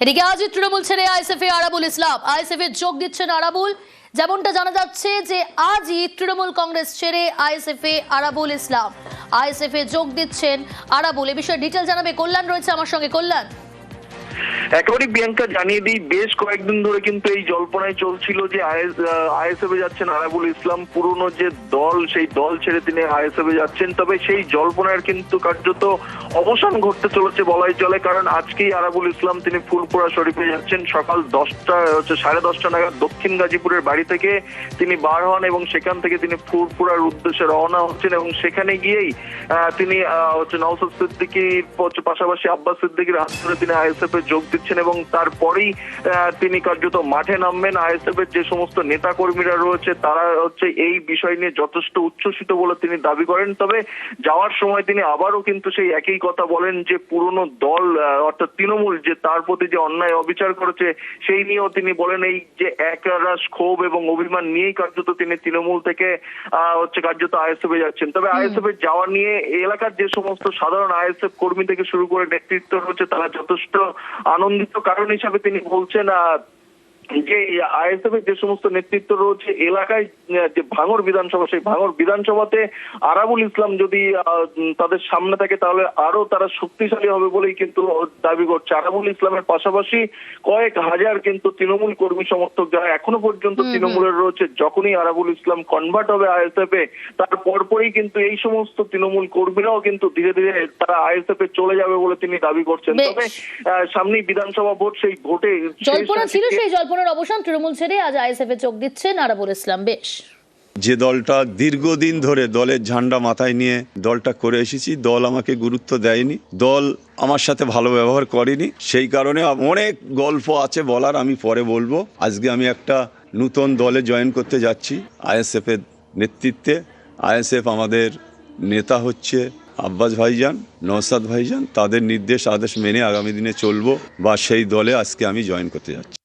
এদিকে আজ তৃণমূল ছেড়ে আইএসএফ এ আরাবুল ইসলাম আইএসএফ এ যোগ দিচ্ছেন আরাবুল। যেমনটা জানা যাচ্ছে যে আজই তৃণমূল কংগ্রেস ছেড়ে আইএসএফ এ আরাবুল ইসলাম আইএসএফ এ যোগ দিচ্ছেন আরাবুল। এ বিষয়ে ডিটেল জানাবে কল্যাণ, রয়েছে আমার সঙ্গে কল্যাণ। একেবারে প্রিয়াঙ্কা জানিয়ে দিই, বেশ কয়েকদিন ধরে কিন্তু এই জল্পনায় চলছিল যে আইএসএফ এ যাচ্ছেন আরাবুল ইসলাম, পুরনো যে দল সেই দল ছেড়ে তিনি আইএসএফ এ যাচ্ছেন। তবে সেই জল্পনার কিন্তু কার্যত অবসান ঘটতে চলেছে বলাই চলে, কারণ আজকেই আরাবুল ইসলাম তিনি ফুলপুরা শরীফে যাচ্ছেন। সকাল 10:30 নাগাদ দক্ষিণ গাজীপুরের বাড়ি থেকে তিনি বার হন এবং সেখান থেকে তিনি ফুলপুরার উদ্দেশ্যে রওনা হচ্ছেন এবং সেখানে গিয়েই তিনি নওশাদ সিদ্দিকীর পাশাপাশি আব্বাস সিদ্দিকীর হাত ধরে তিনি আইএসএফ এ যোগ দিচ্ছেন এবং তারপরেই তিনি কার্যত মাঠে নামবেন। আইএসএফ এর যে সমস্ত নেতা কর্মীরা রয়েছে তারা এই বিষয় নিয়ে যথেষ্ট উচ্ছ্বসিত বলে তিনি দাবি করেন। তবে যাওয়ার সময় তিনি আবারও কিন্তু সেই একই কথা বলেন যে পুরনো দল অর্থাৎ তৃণমূল যে তার প্রতি যে অন্যায় অবিচার করেছে সেই নিয়েও তিনি বলেন এই যে একরাশ ক্ষোভ এবং অভিমান নিয়েই কার্যত তিনি তৃণমূল থেকে কার্যত আইএসএফ এ যাচ্ছেন। তবে আইএসএফ এর যাওয়া নিয়ে এলাকার যে সমস্ত সাধারণ আইএসএফ কর্মী থেকে শুরু করে নেতৃত্ব রয়েছে তারা যথেষ্ট আনন্দিত। কারণ হিসাবে তিনি বলছেন যে আইএসএফ এর যে সমস্ত নেতৃত্ব রয়েছে এলাকায় যে ভাঙর বিধানসভা, সেই ভাঙর বিধানসভাতে আরাবুল ইসলাম যদি তাদের সামনে থাকে তাহলে আরো তারা শক্তিশালী হবে বলেই কিন্তু দাবি করছে। আরাবুল ইসলামের পাশাপাশি কয়েক হাজার কিন্তু তৃণমূল কর্মী সমর্থক যারা এখনো পর্যন্ত তৃণমূলের রয়েছে, যখনই আরাবুল ইসলাম কনভার্ট হবে আইএসএফ এ তার পরপরই কিন্তু এই সমস্ত তৃণমূল কর্মীরাও কিন্তু ধীরে ধীরে তারা আইএসএফ এ চলে যাবে বলে তিনি দাবি করছেন। তবে সামনেই বিধানসভা ভোট, সেই ভোটে জল্পনা ছিল, সেই জল্পনার অবসান তৃণমূল ছেড়ে আজ আইএসএফ এ যোগ দিচ্ছেন আরাবুল ইসলাম। বেশ, যে দলটা দীর্ঘদিন ধরে দলের ঝান্ডা মাথায় নিয়ে দলটা করে এসেছি, দল আমাকে গুরুত্ব দেয়নি, দল আমার সাথে ভালো ব্যবহার করেনি, সেই কারণে অনেক গল্প আছে বলার, আমি পরে বলবো। আজকে আমি একটা নতুন দলে জয়েন করতে যাচ্ছি আইএসএফ এর নেতৃত্বে। আইএসএফ আমাদের নেতা হচ্ছে আব্বাস ভাইজান, নওশাদ ভাইজান, তাদের নির্দেশ আদেশ মেনে আগামী দিনে চলবো বা সেই দলে আজকে আমি জয়েন করতে যাচ্ছি।